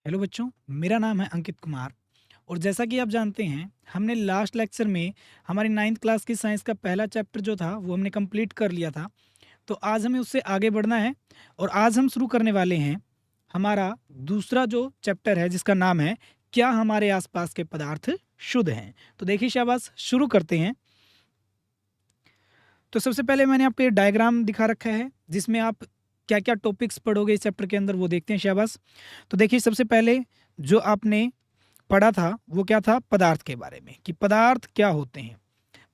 Hello बच्चों, मेरा नाम है अंकित कुमार और जैसा कि आप जानते हैं, हमने लास्ट लेक्चर में हमारी 9th क्लास की साइंस का पहला चैप्टर जो था, वो हमने कंप्लीट कर लिया था। तो आज हमें उससे आगे बढ़ना है और आज हम शुरू करने वाले हैं हमारा दूसरा जो चैप्टर है जिसका नाम है क्या हमारे आसपास के पदार्थ शुद्ध हैं। तो देखिए शाबाश, शुरू करते हैं। तो सबसे पहले मैंने आपको ये डायग्राम दिखा रखा है जिसमें आप क्या क्या टॉपिक्स पढ़ोगे इस चैप्टर के अंदर वो देखते हैं शाबाश। तो देखिए सबसे पहले जो आपने पढ़ा था वो क्या था, पदार्थ के बारे में कि पदार्थ क्या होते हैं।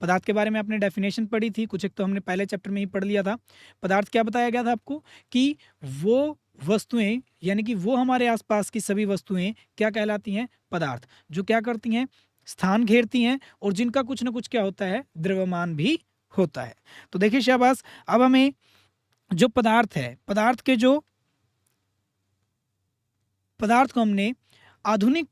पदार्थ के बारे में आपने डेफिनेशन पढ़ी थी, कुछ एक तो हमने पहले चैप्टर में ही पढ़ लिया था। पदार्थ क्या बताया गया था आपको कि वो वस्तुएं यानी कि वो हमारे आसपास की सभी वस्तुएं क्या कहलाती हैं, पदार्थ, जो क्या करती हैं, स्थान घेरती हैं और जिनका कुछ ना कुछ क्या होता है, द्रव्यमान भी होता है। तो देखिए शाबाश, अब हमें जो पदार्थ है, पदार्थ को हमने आधुनिक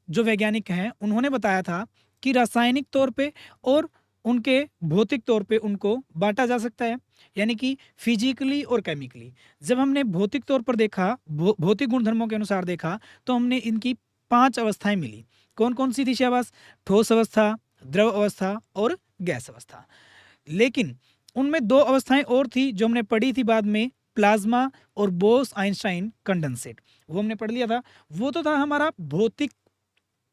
जो वैज्ञानिक हैं उन्होंने बताया था कि रासायनिक तौर पे और उनके भौतिक तौर पे उनको बांटा जा सकता है, यानी कि फिजिकली और केमिकली। जब हमने भौतिक तौर पर देखा, भौतिक गुणधर्मों के अनुसार देखा, तो हमने इनकी 5 अवस्थाएं मिली। कौन कौन सी थी शाबाश? ठोस अवस्था, द्रव अवस्था और गैस अवस्था। लेकिन उनमें 2 अवस्थाएं और थी जो हमने पढ़ी थी बाद में, प्लाज्मा और बोस आइंस्टाइन कंडेंसेट, वो हमने पढ़ लिया था। वो तो था हमारा भौतिक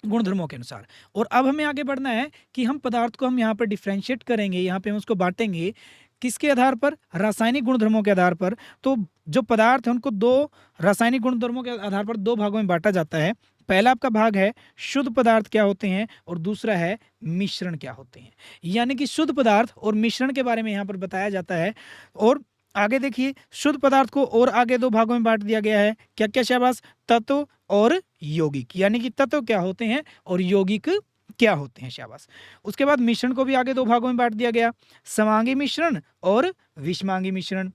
गुणधर्मों के अनुसार। और अब हमें आगे बढ़ना है कि हम पदार्थ को हम यहाँ पर डिफ्रेंशिएट करेंगे, यहाँ पे हम उसको बांटेंगे किसके आधार पर? रासायनिक गुणधर्मों के आधार पर। तो जो पदार्थ है उनको 2 रासायनिक गुणधर्मों के आधार पर 2 भागों में बांटा जाता है। पहला आपका भाग है शुद्ध पदार्थ क्या होते हैं और दूसरा है मिश्रण क्या होते हैं। यानी कि शुद्ध पदार्थ और मिश्रण के बारे में यहाँ पर बताया जाता है। और आगे देखिए, शुद्ध पदार्थ को और आगे 2 भागों में बांट दिया गया है। क्या क्या शाबाश? तत्व और यौगिक, यानी कि तत्व क्या होते हैं और यौगिक क्या होते हैं, शाबाश। उसके बाद मिश्रण को भी आगे 2 भागों में बांट दिया गया, समांगी मिश्रण और विषमांगी मिश्रण।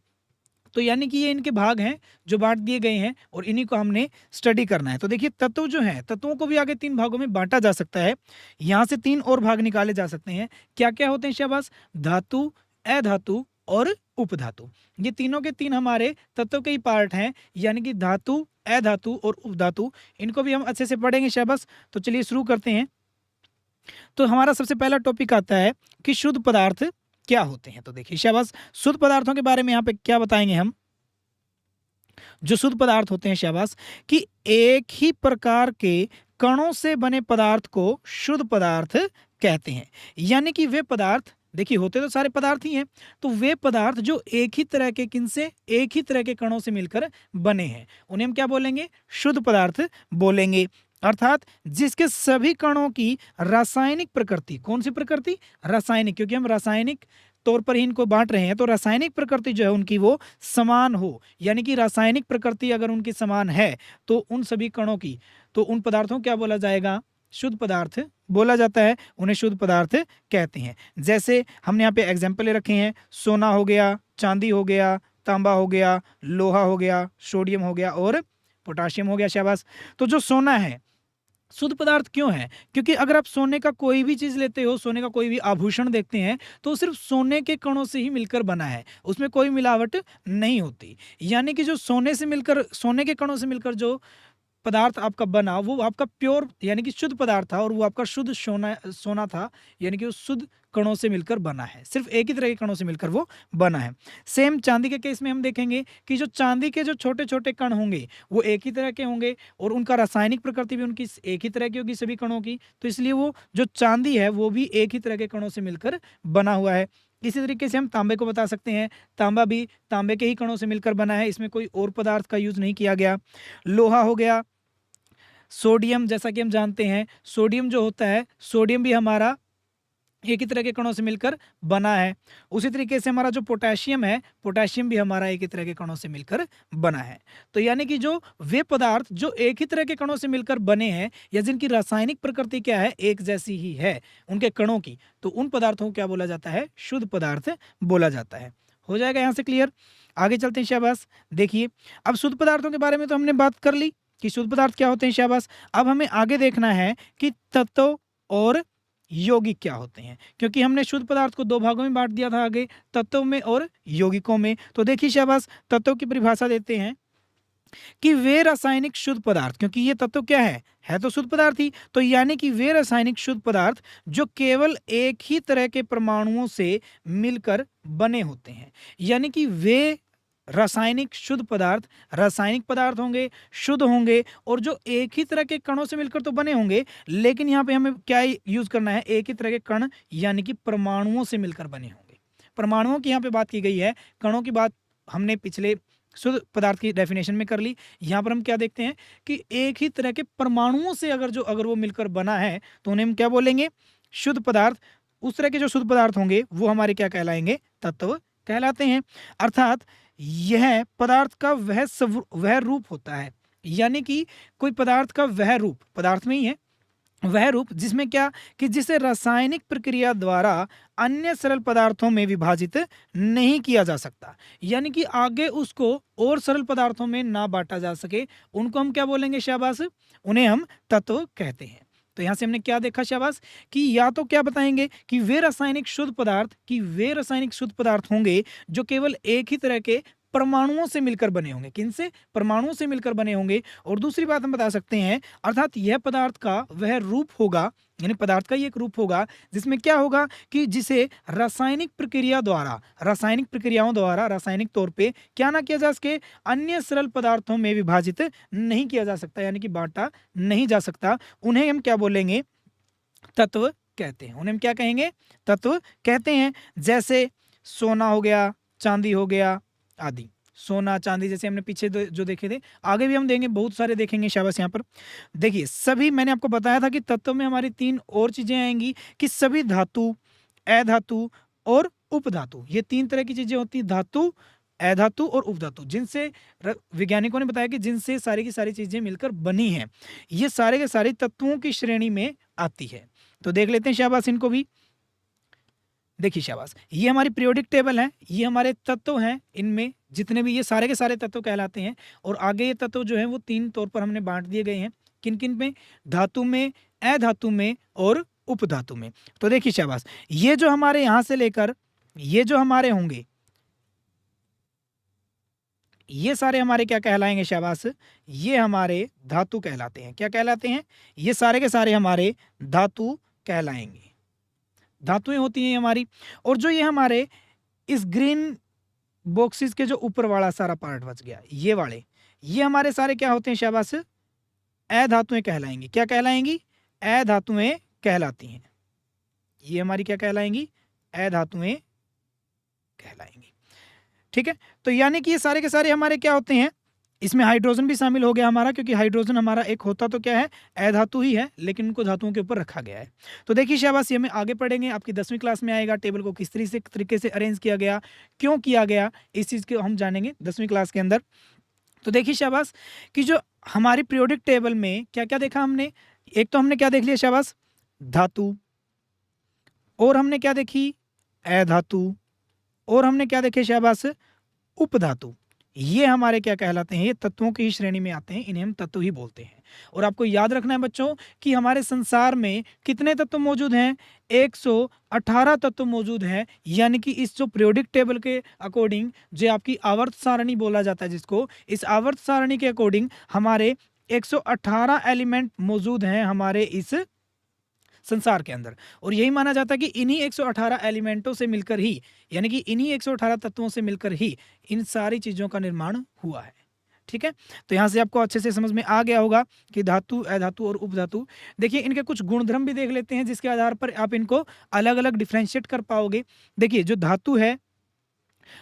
तो यानी कि ये इनके भाग हैं जो बांट दिए गए हैं और इन्हीं को हमने स्टडी करना है। तो देखिए तत्व जो हैं, तत्वों को भी आगे 3 भागों में बांटा जा सकता है। यहाँ से 3 और भाग निकाले जा सकते हैं। क्या क्या होते हैं शाबाश? धातु, अधातु और उपधातु। ये तीनों के तीन हमारे तत्व के ही पार्ट हैं, यानी कि धातु, अधातु और उपधातु। इनको भी हम अच्छे से पढ़ेंगे शाबाश। तो चलिए शुरू करते हैं। तो हमारा सबसे पहला टॉपिक आता है कि शुद्ध पदार्थ क्या होते हैं। तो देखिए शाबाश, शुद्ध पदार्थों के बारे में यहाँ पे क्या बताएंगे हम। जो शुद्ध पदार्थ होते हैं शाबाश, कि एक ही प्रकार के कणों से बने पदार्थ को शुद्ध पदार्थ कहते हैं। यानी कि वे पदार्थ, देखिए होते तो सारे पदार्थ ही हैं, तो वे पदार्थ जो एक ही तरह के किनसे, एक ही तरह के कणों से मिलकर बने हैं, उन्हें हम क्या बोलेंगे? शुद्ध पदार्थ बोलेंगे। अर्थात जिसके सभी कणों की रासायनिक प्रकृति, कौन सी प्रकृति? रासायनिक, क्योंकि हम रासायनिक तौर पर ही इनको बांट रहे हैं, तो रासायनिक प्रकृति जो है उनकी वो समान हो। यानी कि रासायनिक प्रकृति अगर उनकी समान है तो उन सभी कणों की, तो उन पदार्थों क्या बोला जाएगा? शुद्ध पदार्थ बोला जाता है, उन्हें शुद्ध पदार्थ कहते हैं। जैसे हमने यहाँ पे एग्जाम्पल रखे हैं, सोना हो गया, चांदी हो गया, तांबा हो गया, लोहा हो गया, सोडियम हो गया और पोटाशियम हो गया, शाबाश। तो जो सोना है शुद्ध पदार्थ क्यों है? क्योंकि अगर आप सोने का कोई भी चीज लेते हो, सोने का कोई भी आभूषण देखते हैं, तो सिर्फ सोने के कणों से ही मिलकर बना है, उसमें कोई मिलावट नहीं होती। यानी कि जो सोने से मिलकर, सोने के कणों से मिलकर जो पदार्थ आपका बना, वो आपका प्योर यानी कि शुद्ध पदार्थ था और वो आपका शुद्ध सोना सोना था, यानी कि वो शुद्ध कणों से मिलकर बना है, सिर्फ एक ही तरह के कणों से मिलकर वो बना है। सेम चांदी के केस में हम देखेंगे कि जो चांदी के जो छोटे छोटे कण होंगे वो एक ही तरह के होंगे और उनका रासायनिक प्रकृति भी उनकी एक ही तरह की होगी सभी कणों की, तो इसलिए वो जो चांदी है वो भी एक ही तरह के कणों से मिलकर बना हुआ है। इसी तरीके से हम तांबे को बता सकते हैं, तांबा भी तांबे के ही कणों से मिलकर बना है, इसमें कोई और पदार्थ का यूज नहीं किया गया। लोहा हो गया, सोडियम, जैसा कि हम जानते हैं सोडियम जो होता है, सोडियम भी हमारा एक ही तरह के कणों से मिलकर बना है। उसी तरीके से हमारा जो पोटेशियम है, पोटेशियम भी हमारा एक ही तरह के कणों से मिलकर बना है। तो यानी कि जो वे पदार्थ जो एक ही तरह के कणों से मिलकर बने हैं या जिनकी रासायनिक प्रकृति क्या है, एक जैसी ही है उनके कणों की, तो उन पदार्थों को क्या बोला जाता है? शुद्ध पदार्थ बोला जाता है। हो जाएगा यहाँ से क्लियर? आगे चलते हैं शाबाश। देखिए अब शुद्ध पदार्थों के बारे में तो हमने बात कर ली कि शुद्ध पदार्थ क्या होते हैं, शाबाश। अब हमें आगे देखना है कि तत्व और यौगिक क्या होते हैं, क्योंकि हमने शुद्ध पदार्थ को 2 भागों में बांट दिया था, आगे तत्वों में और यौगिकों में। तो देखिए शाबाश, तत्वों की परिभाषा देते हैं कि वे रासायनिक शुद्ध पदार्थ, क्योंकि ये तत्व क्या है तो शुद्ध पदार्थ ही, तो यानी कि वे रासायनिक शुद्ध पदार्थ जो केवल एक ही तरह के परमाणुओं से मिलकर बने होते हैं, यानी कि वे रासायनिक शुद्ध पदार्थ रासायनिक पदार्थ होंगे, शुद्ध होंगे, और जो एक ही तरह के कणों से मिलकर तो बने होंगे, लेकिन यहाँ पे हमें क्या यूज करना है, एक ही तरह के कण यानी कि परमाणुओं से मिलकर बने होंगे। परमाणुओं की यहाँ पे बात की गई है, कणों की बात हमने पिछले शुद्ध पदार्थ की डेफिनेशन में कर ली। यहाँ पर हम क्या देखते हैं कि एक ही तरह के परमाणुओं से अगर वो मिलकर बना है तो उन्हें हम क्या बोलेंगे, शुद्ध पदार्थ। उस तरह के जो शुद्ध पदार्थ होंगे वो हमारे क्या कहलाएंगे, तत्व कहलाते हैं। अर्थात यह पदार्थ का वह रूप होता है, यानी कि कोई पदार्थ का वह रूप, पदार्थ में ही है वह रूप, जिसमें क्या कि जिसे रासायनिक प्रक्रिया द्वारा अन्य सरल पदार्थों में विभाजित नहीं किया जा सकता, यानी कि आगे उसको और सरल पदार्थों में ना बांटा जा सके, उनको हम क्या बोलेंगे, शाबाश, उन्हें हम तत्व कहते हैं। तो यहां से हमने क्या देखा, शाबाश, कि या तो क्या बताएंगे कि वे रासायनिक शुद्ध पदार्थ होंगे जो केवल एक ही तरह के परमाणुओं से मिलकर बने होंगे। किनसे, परमाणुओं से मिलकर बने होंगे। और दूसरी बात हम बता सकते हैं, अर्थात यह पदार्थ का वह रूप होगा, यानी पदार्थ का ही एक रूप होगा जिसमें क्या होगा कि जिसे रासायनिक प्रक्रियाओं द्वारा रासायनिक तौर पे क्या ना किया जा सके, अन्य सरल पदार्थों में विभाजित नहीं किया जा सकता, यानी कि बांटा नहीं जा सकता। उन्हें हम क्या बोलेंगे, तत्व कहते हैं। उन्हें हम क्या कहेंगे, तत्व कहते हैं। जैसे सोना हो गया, चांदी हो गया आदि। सोना चांदी जैसे हमने पीछे जो देखे थे, आगे भी हम देंगे, बहुत सारे देखेंगे। शाबाश। यहाँ पर देखिए, सभी मैंने आपको बताया था कि तत्व में हमारी तीन और चीजें आएंगी कि सभी धातु, अधातु और उपधातु, ये तीन तरह की चीजें होती हैं, धातु, अधातु और उपधातु, जिनसे वैज्ञानिकों ने बताया कि जिनसे सारी की सारी चीजें मिलकर बनी हैं, ये सारे के सारे तत्वों की श्रेणी में आती है। तो देख लेते हैं शाबाश इनको भी। देखिए शाबाश, ये हमारी पीरियोडिक टेबल है, ये हमारे तत्व हैं, इनमें जितने भी ये सारे के सारे तत्व कहलाते हैं। और आगे ये तत्व जो है वो तीन तौर पर हमने बांट दिए गए हैं, किन किन में, धातु में, अधातु में और उपधातु में। तो देखिए शाबाश, ये जो हमारे यहां से लेकर ये जो हमारे होंगे, ये सारे हमारे क्या कहलाएंगे, शाबाश, ये हमारे धातु कहलाते हैं। क्या कहलाते हैं, ये सारे के सारे हमारे धातु कहलाएंगे, धातुएं होती हैं हमारी। और जो ये हमारे इस ग्रीन बॉक्सेस के जो ऊपर वाला सारा पार्ट बच गया, ये वाले, ये हमारे सारे क्या होते हैं, शाबाश, अधातुएं कहलाएंगी। क्या कहलाएंगी, अधातुएं कहलाती हैं। ये हमारी क्या कहलाएंगी, अधातुएं कहलाएंगी। ठीक है, तो यानी कि ये सारे के सारे हमारे क्या होते हैं, इसमें हाइड्रोजन भी शामिल हो गया हमारा, क्योंकि हाइड्रोजन हमारा एक होता तो क्या है, अधातु ही है, लेकिन उनको धातुओं के ऊपर रखा गया है। तो देखिए शाबाश, ये हमें आगे पढ़ेंगे, आपकी 10वीं क्लास में आएगा, टेबल को किस तरीके से अरेंज किया गया, क्यों किया गया, इस चीज़ को हम जानेंगे 10वीं क्लास के अंदर। तो देखिए शाबाश, कि जो हमारी पीरियोडिक टेबल में क्या क्या देखा हमने, एक तो हमने क्या देख लिया शाबाश, धातु, और हमने क्या देखी, अधातु, और हमने क्या देखे शाबाश, उपधातु। ये हमारे क्या कहलाते हैं, ये तत्वों की ही श्रेणी में आते हैं, इन्हें हम तत्व ही बोलते हैं। और आपको याद रखना है बच्चों कि हमारे संसार में कितने तत्व मौजूद हैं, 118 तत्व मौजूद हैं। यानी कि इस जो पीरियोडिक टेबल के अकॉर्डिंग, जो आपकी आवर्त सारणी बोला जाता है जिसको, इस आवर्त सारणी के अकॉर्डिंग हमारे 118 एलिमेंट मौजूद हैं हमारे इस संसार के अंदर। और यही माना जाता है कि इन्हीं 118 एलिमेंटों से मिलकर ही, यानी कि इन्हीं 118 तत्वों से मिलकर ही इन सारी चीजों का निर्माण हुआ है। ठीक है, तो यहां से आपको अच्छे से समझ में आ गया होगा कि धातु, अधातु और उपधातु। देखिए, इनके कुछ गुणधर्म भी देख लेते हैं, जिसके आधार पर आप इनको अलग अलग डिफ्रेंशिएट कर पाओगे। देखिए, जो धातु है,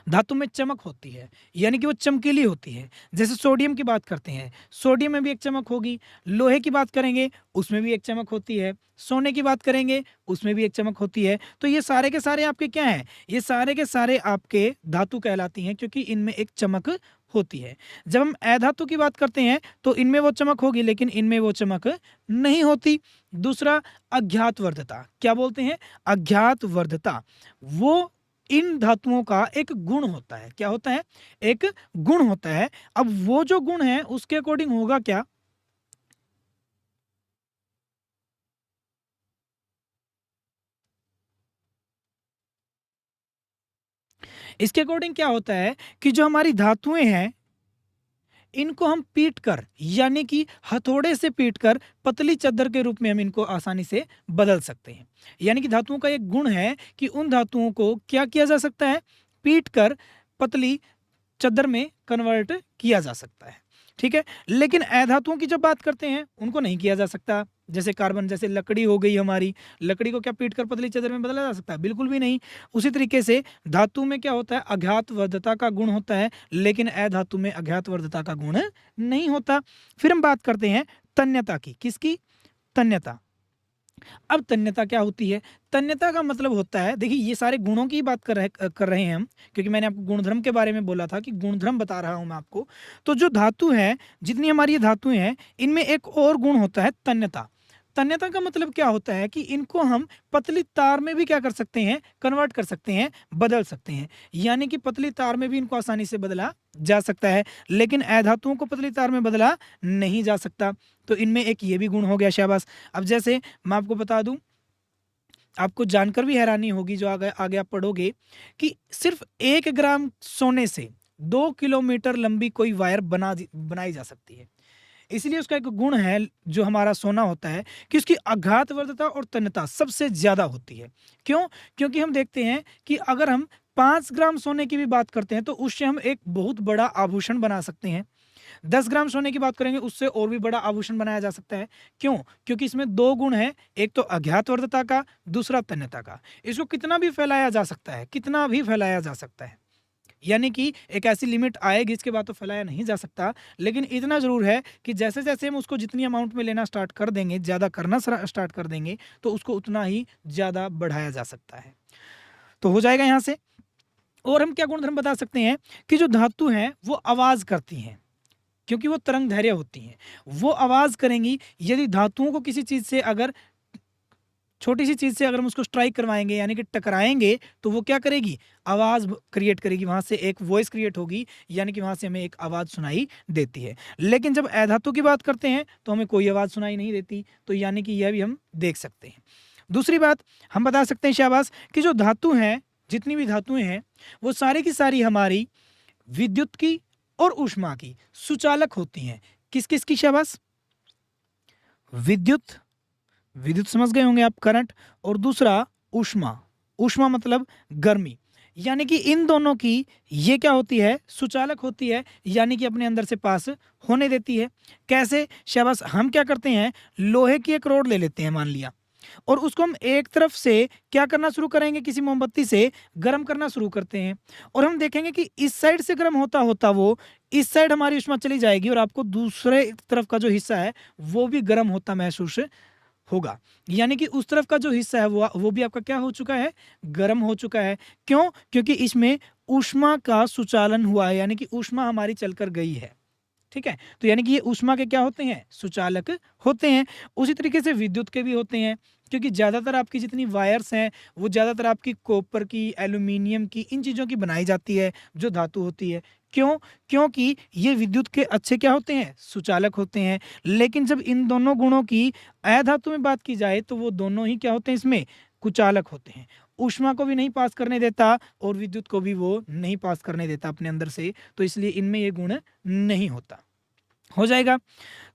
धातु में चमक होती है, यानी कि वो चमकीली होती है। जैसे सोडियम की बात करते हैं, सोडियम में भी एक चमक होगी। लोहे की बात करेंगे, उसमें भी एक चमक होती है। सोने की बात करेंगे, उसमें भी एक चमक होती है। तो ये सारे के सारे आपके क्या हैं, ये सारे के सारे आपके धातु कहलाती हैं, क्योंकि इनमें एक चमक होती है। जब हम अधातु की बात करते हैं तो इनमें वो चमक होगी, लेकिन इनमें वो चमक नहीं होती। दूसरा, अज्ञात वर्धता। क्या बोलते हैं, अज्ञात वर्धता। वो इन धातुओं का एक गुण होता है। क्या होता है, एक गुण होता है। अब वो जो गुण है उसके अकॉर्डिंग होगा क्या, इसके अकॉर्डिंग क्या होता है कि जो हमारी धातुएं हैं, इनको हम पीट कर यानी कि हथौड़े से पीट कर पतली चादर के रूप में हम इनको आसानी से बदल सकते हैं। यानी कि धातुओं का एक गुण है कि उन धातुओं को क्या किया जा सकता है, पीट कर पतली चादर में कन्वर्ट किया जा सकता है। ठीक है, लेकिन अधातुओं की जब बात करते हैं उनको नहीं किया जा सकता। जैसे कार्बन, जैसे लकड़ी हो गई हमारी, लकड़ी को क्या पीट कर पतली चादर में बदला जा सकता है? बिल्कुल भी नहीं। उसी तरीके से धातु में क्या होता है, अज्ञातवर्धता का गुण होता है, लेकिन अधातु में अज्ञातवर्धता का गुण नहीं होता। फिर हम बात करते हैं तन्यता की। किसकी? तन्यता। अब तन्यता क्या होती है? तन्यता का मतलब होता है, देखिए ये सारे गुणों की बात कर रहे हैं हम, क्योंकि मैंने आपको गुणधर्म के बारे में बोला था कि गुणधर्म बता रहा हूं मैं आपको। तो जो धातु है, जितनी हमारी ये धातुएं हैं, इनमें एक और गुण होता है तन्यता। तन्यता का मतलब क्या होता है कि इनको हम पतली तार में भी क्या कर सकते हैं, कन्वर्ट कर सकते हैं, बदल सकते हैं। यानी कि पतली तार में भी इनको आसानी से बदला जा सकता है, लेकिन अधातुओं को पतली तार में बदला नहीं जा सकता। तो इनमें एक ये भी गुण हो गया, शाबाश। अब जैसे मैं आपको बता दूं, आपको जानकर भी हैरानी होगी जो आगे आप पढ़ोगे, कि सिर्फ 1 ग्राम सोने से 2 किलोमीटर लंबी कोई वायर बनाई जा सकती है। इसलिए उसका एक गुण है जो हमारा सोना होता है कि उसकी आघातवर्धता और तन्यता सबसे ज्यादा होती है। क्यों? क्योंकि हम देखते हैं कि अगर हम 5 ग्राम सोने की भी बात करते हैं तो उससे हम एक बहुत बड़ा आभूषण बना सकते हैं। 10 ग्राम सोने की बात करेंगे, उससे और भी बड़ा आभूषण बनाया जा सकता है। क्यों? क्योंकि इसमें 2 गुण हैं, एक तो अज्ञातवर्धता का, दूसरा तन्यता का। इसको कितना भी फैलाया जा सकता है, कितना भी फैलाया जा सकता है। यानी कि एक ऐसी लिमिट आएगी इसके बाद तो फैलाया नहीं जा सकता, लेकिन इतना जरूर है कि जैसे जैसे हम उसको जितनी अमाउंट में लेना स्टार्ट कर देंगे, ज्यादा करना स्टार्ट कर देंगे, तो उसको उतना ही ज्यादा बढ़ाया जा सकता है। तो हो जाएगा यहां से। और हम क्या गुणधर्म बता सकते हैं कि जो धातु हैं वो आवाज करती हैं, क्योंकि वो तरंग धैर्य होती हैं, वो आवाज करेंगी। यदि धातुओं को किसी चीज से, अगर छोटी सी चीज से अगर हम उसको स्ट्राइक करवाएंगे यानी कि टकराएंगे, तो वो क्या करेगी, आवाज क्रिएट करेगी, वहां से एक वॉइस क्रिएट होगी, यानी कि वहां से हमें एक आवाज सुनाई देती है। लेकिन जब अधातु की बात करते हैं तो हमें कोई आवाज सुनाई नहीं देती। तो यानी कि यह भी हम देख सकते हैं। दूसरी बात हम बता सकते हैं, शाबाश, कि जो धातु हैं, जितनी भी धातुएं हैं, वो सारी की सारी हमारी विद्युत की और ऊष्मा की सुचालक होती हैं। किस किस की? शाबाश, विद्युत, विद्युत समझ गए होंगे आप, करंट, और दूसरा ऊष्मा। ऊष्मा मतलब गर्मी। यानी कि इन दोनों की ये क्या होती है, सुचालक होती है, यानी कि अपने अंदर से पास होने देती है। कैसे? शाबाश, हम क्या करते हैं, लोहे की एक रॉड ले लेते हैं मान लिया, और उसको हम एक तरफ से क्या करना शुरू करेंगे, किसी मोमबत्ती से गर्म करना शुरू करते हैं, और हम देखेंगे कि इस साइड से गर्म होता होता वो इस साइड हमारी ऊष्मा चली जाएगी, और आपको दूसरे तरफ का जो हिस्सा है वो भी गर्म होता महसूस होगा। यानी कि उस तरफ का जो हिस्सा है वो भी आपका क्या हो चुका है, गर्म हो चुका है। क्यों? क्योंकि इसमें ऊष्मा का सुचालन हुआ है, यानी कि ऊष्मा हमारी चलकर गई है। ठीक है, तो यानी कि ये ऊष्मा के क्या होते हैं, सुचालक होते हैं। उसी तरीके से विद्युत के भी होते हैं, क्योंकि ज्यादातर आपकी जितनी वायर्स हैं वो ज्यादातर आपकी कॉपर की, एल्यूमिनियम की, इन चीजों की बनाई जाती है जो धातु होती है। क्यों? क्योंकि ये विद्युत के अच्छे क्या होते हैं, सुचालक होते हैं। लेकिन जब इन दोनों गुणों की अधातु में बात की जाए तो वो दोनों ही क्या होते हैं, इसमें कुचालक होते हैं। ऊष्मा को भी नहीं पास करने देता और विद्युत को भी वो नहीं पास करने देता अपने अंदर से, तो इसलिए इनमें ये गुण नहीं होता। हो जाएगा।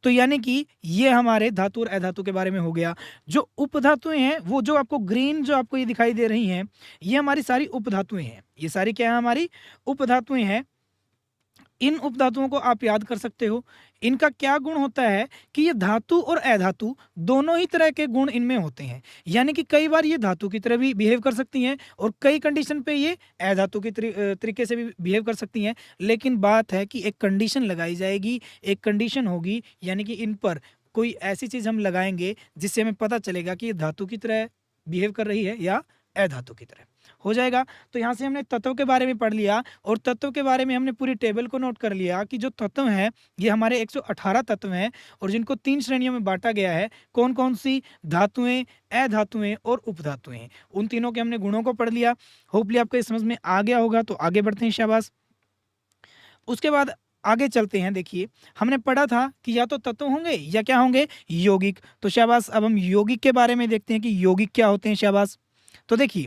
तो यानी कि ये हमारे धातु और अधातु के बारे में हो गया। जो उपधातुएं हैं, वो जो आपको ग्रीन जो आपको ये दिखाई दे रही हैं, ये हमारी सारी उपधातुएं हैं। ये सारी क्या है, हमारी उपधातुएं हैं। इन उपधातुओं को आप याद कर सकते हो। इनका क्या गुण होता है कि ये धातु और अधातु दोनों ही तरह के गुण इनमें होते हैं। यानी कि कई बार ये धातु की तरह भी बिहेव कर सकती हैं और कई कंडीशन पे ये अधातु की तरीके से भी बिहेव कर सकती हैं। लेकिन बात है कि एक कंडीशन लगाई जाएगी, एक कंडीशन होगी, यानी कि इन पर कोई ऐसी चीज हम लगाएंगे जिससे हमें पता चलेगा कि ये धातु की तरह बिहेव कर रही है या अधातु की तरह। हो जाएगा। तो यहाँ से हमने तत्वों के बारे में पढ़ लिया, और तत्वों के बारे में हमने पूरी टेबल को नोट कर लिया कि जो तत्व हैं ये हमारे 118 तत्व हैं, और जिनको 3 श्रेणियों में बांटा गया है। कौन कौन सी? धातुएं, अधातुएं और उपधातुएं। उन तीनों के हमने गुणों को पढ़ लिया। होपफुली आपको ये समझ में आ गया होगा। तो आगे बढ़ते हैं, शाबाश। उसके बाद आगे चलते हैं। देखिए, हमने पढ़ा था कि या तो तत्व होंगे या क्या होंगे, यौगिक। तो शाबाश, अब हम यौगिक के बारे में देखते हैं कि यौगिक क्या होते हैं। शाबाश। तो देखिए,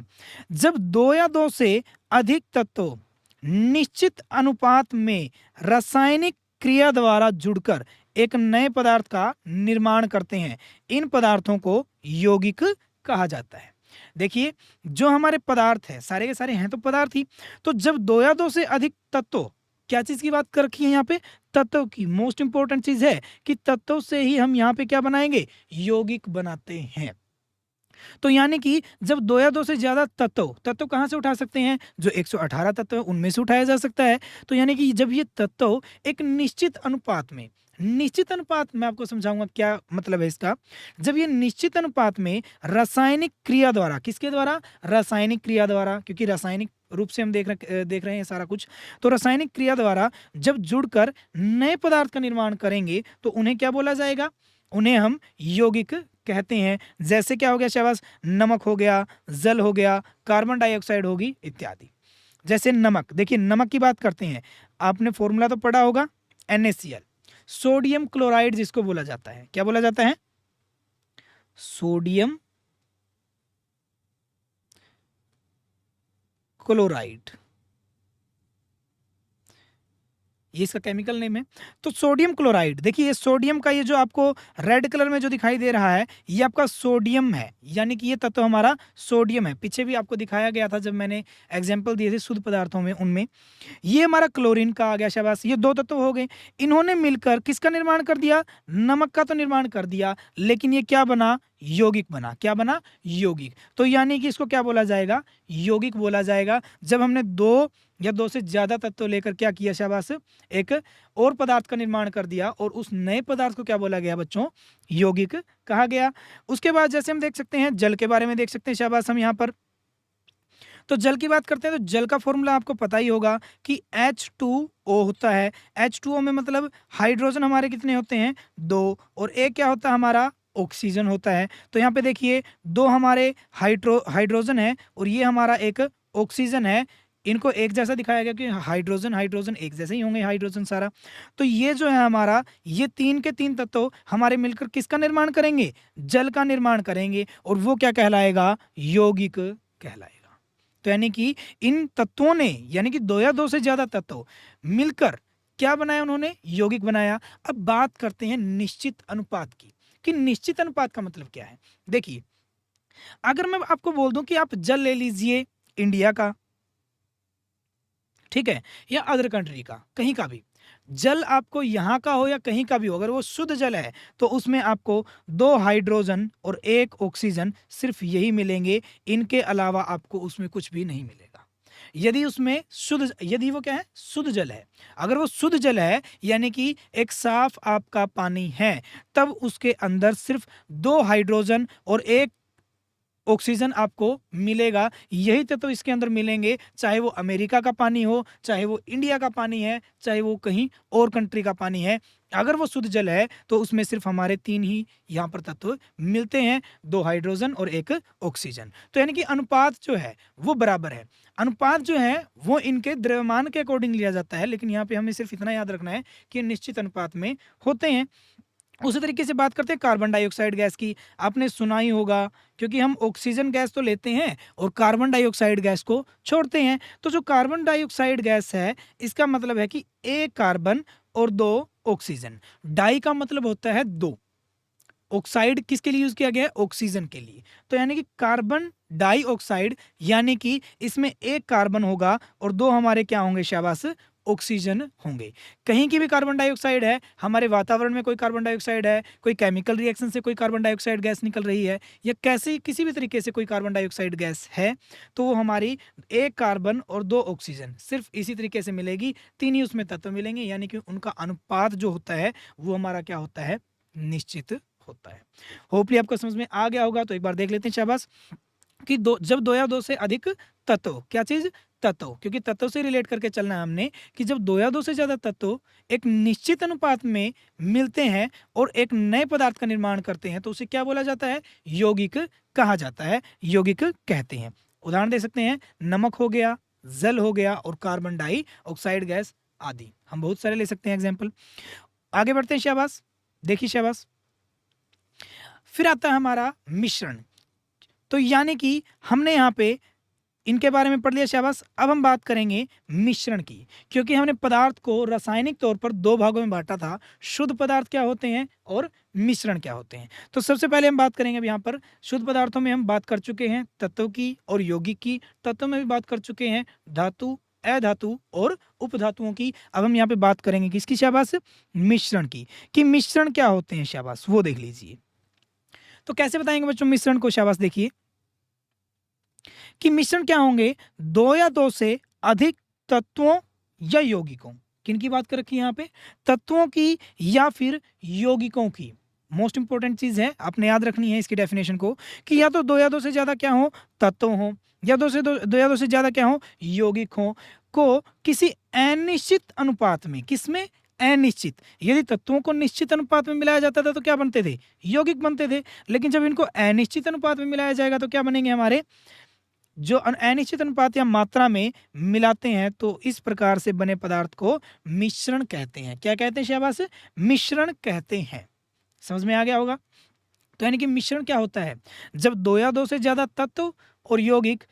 जब 2 या 2 से अधिक तत्व निश्चित अनुपात में रासायनिक क्रिया द्वारा जुड़कर एक नए पदार्थ का निर्माण करते हैं, इन पदार्थों को यौगिक कहा जाता है। देखिए, जो हमारे पदार्थ है सारे के सारे हैं तो पदार्थ ही, तो जब दो या दो से अधिक तत्वों, क्या चीज की बात कर रखी है यहाँ पे, तत्व की। मोस्ट इंपॉर्टेंट चीज है कि तत्वों से ही हम यहाँ पे क्या बनाएंगे, यौगिक बनाते हैं। तो यानी कि जब दो या दो से ज्यादा तत्व कहां से उठा सकते हैं, जो 118 तत्व है उनमें से उठाया जा सकता है। तो यानी कि जब ये तत्व एक निश्चित अनुपात में, निश्चित अनुपात मैं आपको समझाऊंगा क्या मतलब है इसका, जब ये निश्चित अनुपात में रासायनिक क्रिया द्वारा, किसके द्वारा, रासायनिक क्रिया द्वारा, क्योंकि रासायनिक रूप से हम देख रहे हैं सारा कुछ, तो रासायनिक क्रिया द्वारा जब जुड़कर नए पदार्थ का निर्माण करेंगे तो उन्हें क्या बोला जाएगा, उन्हें हम यौगिक कहते हैं। जैसे क्या हो गया शाबाश, नमक हो गया, जल हो गया, कार्बन डाइऑक्साइड होगी इत्यादि। जैसे नमक, देखिए नमक की बात करते हैं, आपने फॉर्मूला तो पढ़ा होगा, NaCl, सोडियम क्लोराइड जिसको बोला जाता है, क्या बोला जाता है, सोडियम क्लोराइड, ये इसका केमिकल नेम है। तो सोडियम क्लोराइड, देखिए ये सोडियम का ये जो आपको रेड कलर में जो दिखाई दे रहा है ये आपका सोडियम है, यानी कि ये तत्व हमारा सोडियम है। पीछे भी आपको दिखाया गया था जब मैंने एग्जांपल दिए थे शुद्ध पदार्थों में, उनमें ये हमारा क्लोरीन का आ गया, शाबाश। ये दो तत्व हो गए, इन्होंने मिलकर किसका निर्माण कर दिया, नमक का तो निर्माण कर दिया, लेकिन ये क्या बना, यौगिक बना। क्या बना, यौगिक। तो यानी कि इसको क्या बोला जाएगा, यौगिक बोला जाएगा। जब हमने दो या दो से ज्यादा तत्व लेकर क्या किया, शाबाश, एक और पदार्थ का निर्माण कर दिया, और उस नए पदार्थ को क्या बोला गया बच्चों, यौगिक कहा गया। उसके बाद जैसे हम देख सकते हैं जल के बारे में देख सकते हैं, शाबाश। हम यहाँ पर तो जल की बात करते हैं तो जल का फॉर्मूला आपको पता ही होगा कि H2O होता है। H2O में मतलब हाइड्रोजन हमारे कितने होते हैं, 2, और एक क्या होता है हमारा, ऑक्सीजन होता है। तो यहाँ पे देखिए दो हमारे हाइड्रोजन है और ये हमारा एक ऑक्सीजन है। इनको एक जैसा दिखाया गया कि हाइड्रोजन हाइड्रोजन एक जैसे ही होंगे, हाइड्रोजन सारा। तो ये जो है हमारा, ये 3 के 3 तत्व हमारे मिलकर किसका निर्माण करेंगे, जल का निर्माण करेंगे, और वो क्या कहलाएगा, यौगिक कहलाएगा। तो यानी कि इन तत्वों ने, यानी कि दो या दो से ज्यादा तत्व मिलकर क्या बनाया, उन्होंने यौगिक बनाया। अब बात करते हैं निश्चित अनुपात की, कि निश्चित अनुपात का मतलब क्या है। देखिए, अगर मैं आपको बोल दूं कि आप जल ले लीजिए इंडिया का, ठीक है, या अदर कंट्री का, कहीं का भी जल, आपको यहाँ का हो या कहीं का भी हो, अगर वो शुद्ध जल है तो उसमें आपको 2 हाइड्रोजन और 1 ऑक्सीजन सिर्फ यही मिलेंगे, इनके अलावा आपको उसमें कुछ भी नहीं मिलेगा। यदि उसमें शुद्ध, यदि वो क्या है, शुद्ध जल है, अगर वो शुद्ध जल है यानी कि एक साफ आपका पानी है, तब उसके अंदर सिर्फ 2 हाइड्रोजन और 1 ऑक्सीजन आपको मिलेगा। यही तत्व इसके अंदर मिलेंगे, चाहे वो अमेरिका का पानी हो, चाहे वो इंडिया का पानी है, चाहे वो कहीं और कंट्री का पानी है। अगर वो शुद्ध जल है तो उसमें सिर्फ हमारे 3 ही यहाँ पर तत्व मिलते हैं, 2 हाइड्रोजन और 1 ऑक्सीजन। तो यानी कि अनुपात जो है वो बराबर है। अनुपात जो है वो इनके द्रव्यमान के अकॉर्डिंग लिया जाता है, लेकिन यहाँ पे हमें सिर्फ इतना याद रखना है कि निश्चित अनुपात में होते हैं। उसी तरीके से बात करते हैं कार्बन डाइऑक्साइड गैस की। आपने सुना ही होगा, क्योंकि हम ऑक्सीजन गैस तो लेते हैं और कार्बन डाइऑक्साइड गैस को छोड़ते हैं। तो जो कार्बन डाइऑक्साइड गैस है, इसका मतलब है कि 1 कार्बन और 2 ऑक्सीजन। डाई का मतलब होता है 2, ऑक्साइड किसके लिए यूज किया गया है, ऑक्सीजन के लिए। तो यानी कि कार्बन डाइऑक्साइड, यानी कि इसमें 1 कार्बन होगा और 2 हमारे क्या होंगे, शाबाश, ऑक्सीजन होंगे। कहीं की भी कार्बन डाइऑक्साइड है, हमारे वातावरण में कोई कार्बन डाइऑक्साइड है, कोई केमिकल रिएक्शन से कोई कार्बन डाइऑक्साइड गैस निकल रही है, या कैसे किसी भी तरीके से कोई कार्बन डाइऑक्साइड गैस है, तो वो हमारी 1 कार्बन और 2 ऑक्सीजन सिर्फ इसी तरीके से मिलेगी। 3 ही उसमें तत्व मिलेंगे, यानी कि उनका अनुपात जो होता है वो हमारा क्या होता है, निश्चित होता है। होपली आपको समझ में आ गया होगा। तो एक बार देख लेते हैं, शाबाश, कि जब 2 या 2 से अधिक तत्व, क्या चीज, तत्व, क्योंकि तत्व से रिलेट करके चलना है हमने, कि जब 2 या 2 से ज्यादा तत्व एक निश्चित अनुपात में मिलते हैं और एक नए पदार्थ का निर्माण करते हैं, तो उसे क्या बोला जाता है, यौगिक कहा जाता है, यौगिक कहते हैं। उदाहरण दे सकते हैं, नमक हो गया, जल हो गया, और कार्बन डाइऑक्साइड गैस आदि, हम बहुत सारे ले सकते हैं एग्जाम्पल। आगे बढ़ते हैं, शाबाश, देखिए शाबाश। फिर आता है हमारा मिश्रण। तो यानी कि हमने यहाँ पे इनके बारे में पढ़ लिया, शाबाश। अब हम बात करेंगे मिश्रण की, क्योंकि हमने पदार्थ को रासायनिक तौर पर दो भागों में बांटा था, शुद्ध पदार्थ क्या होते हैं और मिश्रण क्या होते हैं। तो सबसे पहले हम बात करेंगे अब यहाँ पर शुद्ध पदार्थों में हम बात कर चुके हैं तत्व की और यौगिक की, तत्व में भी बात कर चुके हैं धातु, अधातु और उपधातुओं की। अब हम यहाँ पे बात करेंगे किसकी, शाबाश, मिश्रण की, कि मिश्रण क्या होते हैं, शाबाश, वो देख लीजिए। तो कैसे बताएंगे बच्चों मिश्रण को, शाबाश देखिए कि मिश्रण क्या होंगे, दो या दो से अधिक तत्वों या यौगिकों, किनकी बात कर रखी है यहाँ पे, तत्वों की या फिर यौगिकों की। मोस्ट इंपॉर्टेंट चीज है, आपने याद रखनी है इसकी डेफिनेशन को, कि या दो से ज्यादा क्या हो, तत्व हो, या दो या दो से ज्यादा क्या हो, यौगिक हो, को किसी अनिश्चित अनुपात में, किसमें, अनिश्चित। यदि तत्वों को निश्चित अनुपात में मिलाया जाता था तो क्या बनते थे, यौगिक बनते थे, लेकिन जब इनको अनिश्चित अनुपात में मिलाया जाएगा तो क्या बनेंगे हमारे, जो अनिश्चित अनुपात या मात्रा में मिलाते हैं, तो इस प्रकार से बने पदार्थ को मिश्रण कहते हैं। क्या कहते हैं, शाबाश, मिश्रण कहते हैं। समझ में आ गया होगा। तो यानी कि मिश्रण क्या होता है, जब दो या दो से ज्यादा तत्व और यौगिक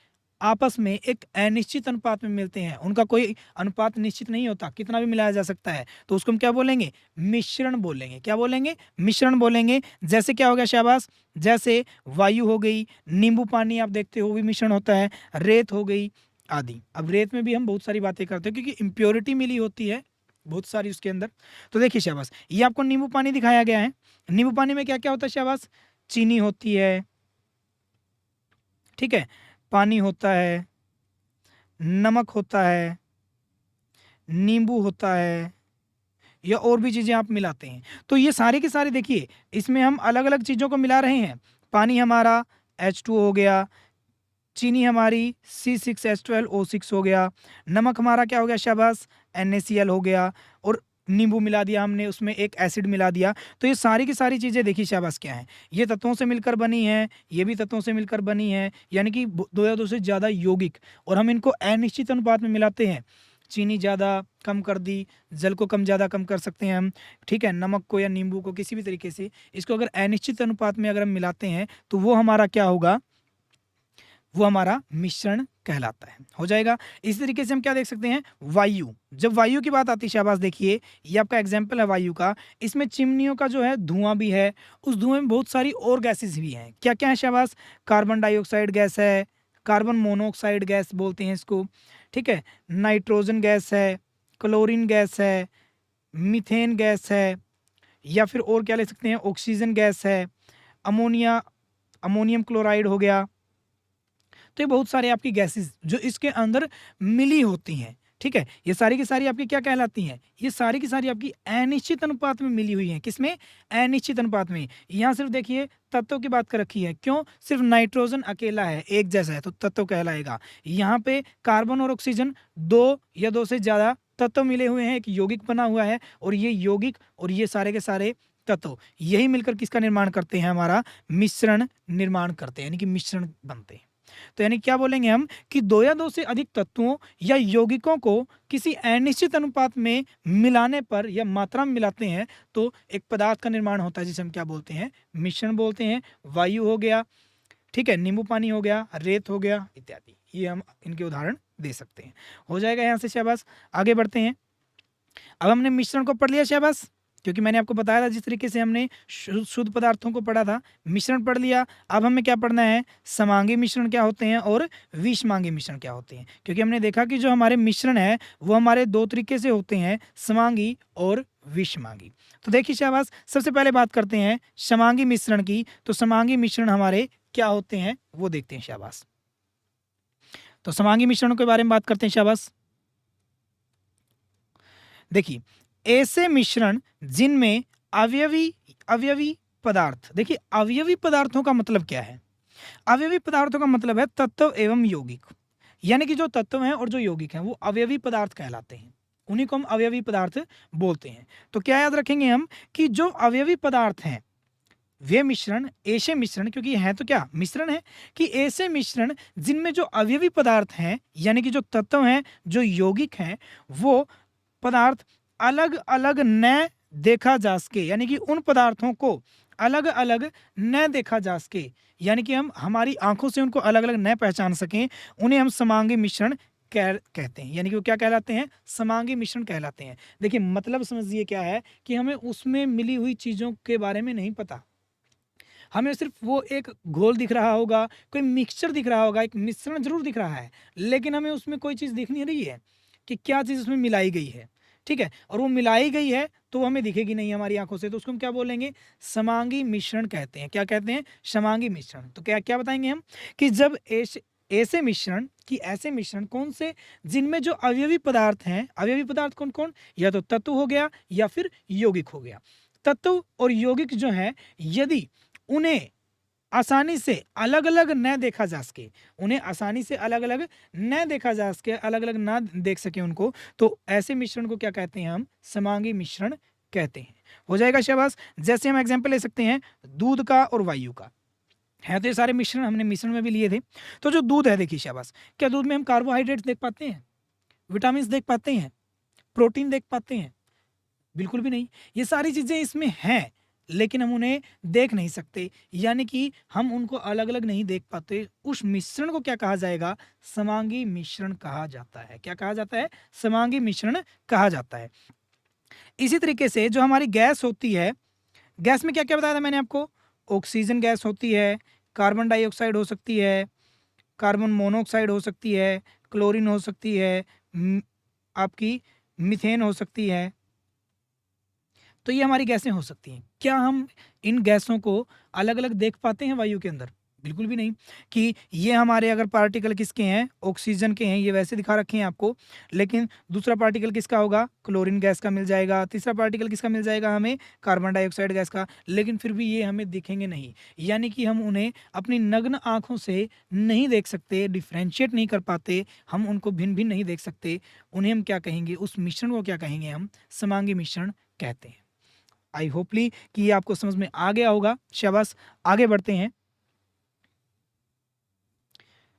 आपस में एक अनिश्चित अनुपात में मिलते हैं, उनका कोई अनुपात निश्चित नहीं होता, कितना भी मिलाया जा सकता है, तो उसको हम क्या बोलेंगे, मिश्रण बोलेंगे। क्या बोलेंगे, मिश्रण बोलेंगे। जैसे क्या हो गया, शाबाश, जैसे वायु हो गई, नींबू पानी आप देखते हो वो भी मिश्रण होता है, रेत हो गई आदि। अब रेत में भी हम बहुत सारी बातें करते हैं क्योंकि इम्प्योरिटी मिली होती है बहुत सारी उसके अंदर। तो देखिए शाबाश, ये आपको नींबू पानी दिखाया गया है। नींबू पानी में क्या क्या होता है, शाबाश, चीनी होती है, ठीक है, पानी होता है, नमक होता है, नींबू होता है, या और भी चीजें आप मिलाते हैं। तो ये सारे के सारे देखिए, इसमें हम अलग अलग चीजों को मिला रहे हैं। पानी हमारा H2 हो गया, चीनी हमारी C6H12O6 हो गया, नमक हमारा क्या हो गया, शाबाश, NaCl हो गया, और नींबू मिला दिया हमने, उसमें एक एसिड मिला दिया। तो ये सारी की सारी चीज़ें देखिए शाबाश क्या है, ये तत्वों से मिलकर बनी है, ये भी तत्वों से मिलकर बनी है, यानी कि दो या दो से ज़्यादा यौगिक, और हम इनको अनिश्चित अनुपात में मिलाते हैं। चीनी ज़्यादा कम कर दी, जल को कम ज़्यादा कम कर सकते हैं हम, ठीक है, नमक को या नींबू को किसी भी तरीके से, इसको अगर अनिश्चित अनुपात में अगर हम मिलाते हैं तो वो हमारा क्या होगा, वो हमारा मिश्रण कहलाता है, हो जाएगा। इसी तरीके से हम क्या देख सकते हैं, वायु, जब वायु की बात आती है, शाबाश देखिए, ये आपका एग्जाम्पल है वायु का। इसमें चिमनियों का जो है धुआं भी है, उस धुएं में बहुत सारी और गैसेस भी हैं। क्या क्या है, शाबाश, कार्बन डाइऑक्साइड गैस है, कार्बन मोनोऑक्साइड गैस बोलते हैं इसको, ठीक है, नाइट्रोजन गैस है, क्लोरीन गैस है, मीथेन गैस है, या फिर और क्या ले सकते हैं, ऑक्सीजन गैस है, अमोनियम क्लोराइड हो गया। तो ये बहुत सारे आपकी गैसेस जो इसके अंदर मिली होती हैं, ठीक है, ये सारी की सारी आपकी क्या कहलाती हैं, ये सारी की सारी आपकी अनिश्चित अनुपात में मिली हुई हैं। किसमें, अनिश्चित अनुपात में। यहाँ सिर्फ देखिए तत्वों की बात कर रखी है, क्यों, सिर्फ नाइट्रोजन अकेला है, एक जैसा है, तो तत्व कहलाएगा। यहाँ पे कार्बन और ऑक्सीजन दो या दो से ज्यादा तत्व मिले हुए हैं, एक यौगिक बना हुआ है, और ये यौगिक और ये सारे के सारे तत्व यही मिलकर किसका निर्माण करते हैं, हमारा मिश्रण निर्माण करते हैं, यानी कि मिश्रण बनते हैं। तो यानी क्या बोलेंगे हम, कि दो या दो से अधिक तत्वों या यौगिकों को किसी अनिश्चित अनुपात में मिलाने पर या मात्रा में मिलाते हैं तो एक पदार्थ का निर्माण होता है, जिसे हम क्या बोलते हैं, मिश्रण बोलते हैं। वायु हो गया, ठीक है, नींबू पानी हो गया, रेत हो गया इत्यादि, ये हम इनके उदाहरण दे सकते हैं। हो जाएगा यहाँ से, शाबाश। आगे बढ़ते हैं। अब हमने मिश्रण को पढ़ लिया, शाबाश, क्योंकि मैंने आपको बताया था जिस तरीके से हमने शुद्ध पदार्थों को पढ़ा था, मिश्रण पढ़ लिया। अब हमें क्या पढ़ना है, समांगी मिश्रण क्या होते हैं और विषमांगी मिश्रण क्या होते हैं। क्योंकि हमने देखा कि जो हमारे मिश्रण है वो हमारे दो तरीके से होते हैं, समांगी और विषमांगी। तो देखिए शाबाश, सबसे पहले बात करते हैं समांगी मिश्रण की। तो समांगी मिश्रण हमारे क्या होते हैं वो देखते हैं, शाबाश। तो समांगी मिश्रणों के बारे में बात करते हैं, शाबाश। देखिए, ऐसे मिश्रण जिनमें अवयवी पदार्थ, देखिए अवयवी पदार्थों का मतलब क्या है, अवयवी पदार्थों का मतलब है तत्व एवं यौगिक, यानी कि जो तत्व हैं और जो यौगिक हैं वो अवयवी पदार्थ कहलाते हैं, उन्हीं को हम अवयवी पदार्थ बोलते हैं। तो क्या याद रखेंगे हम, कि जो अवयवी पदार्थ हैं वे मिश्रण, ऐसे मिश्रण, क्योंकि है तो क्या मिश्रण है, कि ऐसे मिश्रण जिनमें जो अवयवी पदार्थ हैं, यानी कि जो तत्व हैं, जो यौगिक हैं, वो पदार्थ अलग अलग न देखा जा सके, यानी कि उन पदार्थों को अलग अलग न देखा जा सके, यानी कि हम हमारी आंखों से उनको अलग अलग न पहचान सकें, उन्हें हम समांगी मिश्रण कहते हैं। यानी कि वो क्या कहलाते हैं? समांगी मिश्रण कहलाते हैं। देखिए मतलब समझिए क्या है कि हमें उसमें मिली हुई चीज़ों के बारे में नहीं पता, हमें सिर्फ वो एक घोल दिख रहा होगा, कोई मिक्सचर दिख रहा होगा, एक मिश्रण जरूर दिख रहा है, लेकिन हमें उसमें कोई चीज़ दिख नहीं रही है कि क्या चीज़ उसमें मिलाई गई है, ठीक है, और वो मिलाई गई है तो हमें दिखेगी नहीं हमारी आंखों से, तो उसको हम क्या बोलेंगे? समांगी मिश्रण कहते हैं। क्या कहते हैं? समांगी मिश्रण। तो क्या क्या बताएंगे हम कि जब ऐसे मिश्रण कौन से, जिनमें जो अवयवी पदार्थ हैं, अवयवी पदार्थ कौन कौन? या तो तत्व हो गया या फिर यौगिक हो गया। तत्व और यौगिक जो है, यदि उन्हें आसानी से अलग अलग न देखा जा सके, उन्हें आसानी से अलग अलग न देखा जा सके, अलग अलग ना देख सके उनको, तो ऐसे मिश्रण को क्या कहते हैं? हम समांगी मिश्रण कहते हैं। हो जाएगा शाबाश। जैसे हम एग्जांपल ले सकते हैं दूध का और वायु का, है तो ये सारे मिश्रण हमने मिश्रण में भी लिए थे। तो जो दूध है, देखिए शाबाश, क्या दूध में हम कार्बोहाइड्रेट्स देख पाते हैं, विटामिन देख पाते हैं, प्रोटीन देख पाते हैं? बिल्कुल भी नहीं। ये सारी चीजें इसमें हैं, लेकिन हम उन्हें देख नहीं सकते, यानी कि हम उनको अलग अलग नहीं देख पाते। उस मिश्रण को क्या कहा जाएगा? समांगी मिश्रण कहा जाता है। क्या कहा जाता है? समांगी मिश्रण कहा जाता है। इसी तरीके से जो हमारी गैस होती है, गैस में क्या क्या बताया था मैंने आपको? ऑक्सीजन गैस होती है, कार्बन डाइऑक्साइड हो सकती है, कार्बन मोनोऑक्साइड हो सकती है, क्लोरीन हो सकती है, आपकी मीथेन हो सकती है। तो ये हमारी गैसें हो सकती हैं। क्या हम इन गैसों को अलग अलग देख पाते हैं वायु के अंदर? बिल्कुल भी नहीं। कि ये हमारे अगर पार्टिकल किसके हैं? ऑक्सीजन के हैं, ये वैसे दिखा रखे हैं आपको, लेकिन दूसरा पार्टिकल किसका होगा? क्लोरीन गैस का मिल जाएगा। तीसरा पार्टिकल किसका मिल जाएगा हमें? कार्बन डाइऑक्साइड गैस का। लेकिन फिर भी ये हमें दिखेंगे नहीं, यानी कि हम उन्हें अपनी नग्न आंखों से नहीं देख सकते, डिफ्रेंशिएट नहीं कर पाते, हम उनको भिन्न भिन्न नहीं देख सकते। उन्हें हम क्या कहेंगे? उस मिश्रण को क्या कहेंगे? हम समांगी मिश्रण कहते हैं। आई होपली कि ये आपको समझ में आ गया होगा। शाबाश, आगे बढ़ते हैं।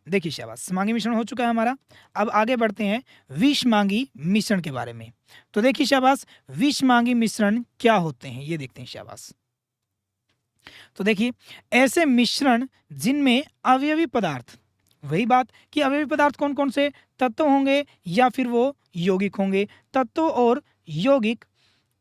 देखिए शाबाश, समांगी मिश्रण हो चुका है हमारा। अब आगे बढ़ते हैं विषमांगी मिश्रण के बारे में। तो देखिए शाबाश, विषमांगी मिश्रण क्या होते हैं ये देखते हैं। शाबाश, तो देखिए ऐसे मिश्रण जिनमें अवयवी पदार्थ, वही बात कि अवयवी पदार्थ कौन कौन से? तत्व होंगे या फिर वो यौगिक होंगे। तत्व और यौगिक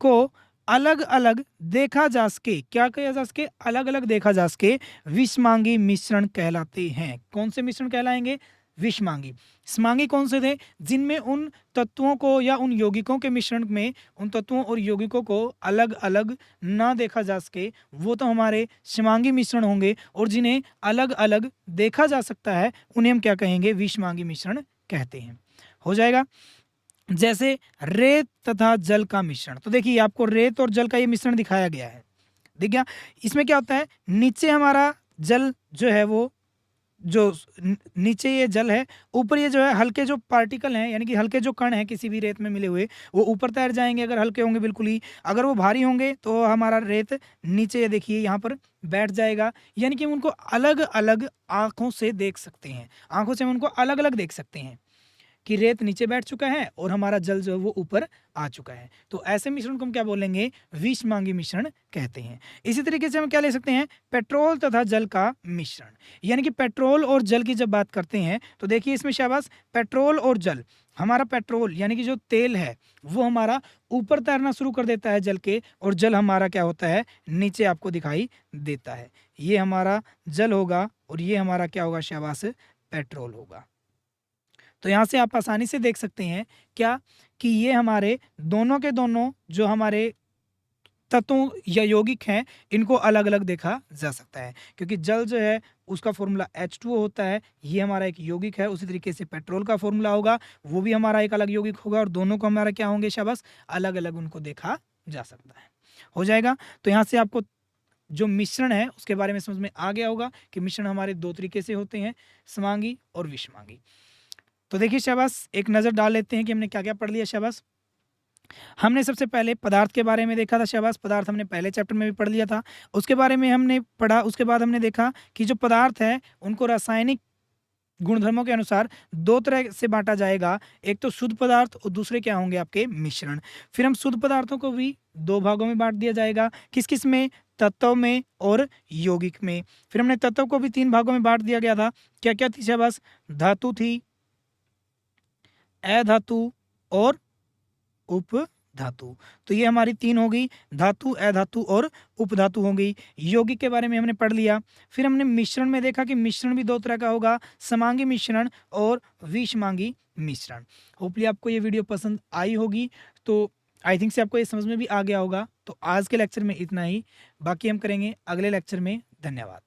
को अलग अलग देखा जा सके, क्या किया जा सके? अलग अलग देखा जा सके, विषमांगी मिश्रण कहलाते हैं। कौन से मिश्रण कहलाएंगे? विषमांगी। समांगी कौन से थे? जिनमें उन तत्वों को या उन यौगिकों के मिश्रण में उन तत्वों और यौगिकों को अलग अलग ना देखा जा सके, वो तो हमारे समांगी मिश्रण होंगे। और जिन्हें अलग अलग देखा जा सकता है, उन्हें हम क्या कहेंगे? विषमांगी मिश्रण कहते हैं। हो जाएगा। जैसे रेत तथा जल का मिश्रण। तो देखिए आपको रेत और जल का ये मिश्रण दिखाया गया है, दिख गया? इसमें क्या होता है? नीचे हमारा जल जो है, वो जो नीचे ये जल है, ऊपर ये जो है हल्के जो पार्टिकल हैं, यानी कि हल्के जो कण हैं किसी भी रेत में मिले हुए, वो ऊपर तैर जाएंगे अगर हल्के होंगे बिल्कुल ही। अगर वो भारी होंगे तो हमारा रेत नीचे, ये देखिए यहाँ पर बैठ जाएगा। यानी कि हम उनको अलग अलग आंखों से देख सकते हैं, आंखों से हम उनको अलग अलग देख सकते हैं कि रेत नीचे बैठ चुका है और हमारा जल जो है वो ऊपर आ चुका है। तो ऐसे मिश्रण को हम क्या बोलेंगे? विषमांगी मिश्रण कहते हैं। इसी तरीके से हम क्या ले सकते हैं? पेट्रोल तथा जल का मिश्रण। यानी कि पेट्रोल और जल की जब बात करते हैं तो देखिए इसमें शाबाश, पेट्रोल और जल, हमारा पेट्रोल यानी कि जो तेल है वो हमारा ऊपर तैरना शुरू कर देता है जल के, और जल हमारा क्या होता है? नीचे आपको दिखाई देता है। ये हमारा जल होगा और ये हमारा क्या होगा? शाबाश, पेट्रोल होगा। तो यहाँ से आप आसानी से देख सकते हैं क्या कि ये हमारे दोनों के दोनों जो हमारे तत्वों या यौगिक हैं, इनको अलग अलग देखा जा सकता है, क्योंकि जल जो है उसका फॉर्मूला H2O होता है, ये हमारा एक यौगिक है। उसी तरीके से पेट्रोल का फॉर्मूला होगा, वो भी हमारा एक अलग यौगिक होगा, और दोनों को हमारा क्या होंगे? शाबाश, अलग अलग उनको देखा जा सकता है। हो जाएगा। तो यहाँ से आपको जो मिश्रण है उसके बारे में समझ में आ गया होगा कि मिश्रण हमारे दो तरीके से होते हैं, समांगी और विषमांगी। तो देखिए शाबाश, एक नज़र डाल लेते हैं कि हमने क्या क्या पढ़ लिया। शाबाश, हमने सबसे पहले पदार्थ के बारे में देखा था। शाबाश, पदार्थ हमने पहले चैप्टर में भी पढ़ लिया था, उसके बारे में हमने पढ़ा। उसके बाद हमने देखा कि जो पदार्थ है उनको रासायनिक गुणधर्मों के अनुसार दो तरह से बांटा जाएगा, एक तो शुद्ध पदार्थ और दूसरे क्या होंगे? आपके मिश्रण। फिर हम शुद्ध पदार्थों को भी दो भागों में बांट दिया जाएगा, किस किस में? तत्व में और यौगिक में। फिर हमने तत्व को भी 3 भागों में बांट दिया गया था। क्या क्या थी शाबाश? धातु थी, अधातु और उपधातु। तो ये हमारी 3 हो गई, धातु, अधातु और उपधातु हो गई। यौगिक के बारे में हमने पढ़ लिया। फिर हमने मिश्रण में देखा कि मिश्रण भी 2 तरह का होगा, समांगी मिश्रण और विषमांगी मिश्रण। होपली आपको ये वीडियो पसंद आई होगी, तो आई थिंक से आपको ये समझ में भी आ गया होगा। तो आज के लेक्चर में इतना ही, बाकी हम करेंगे अगले लेक्चर में। धन्यवाद।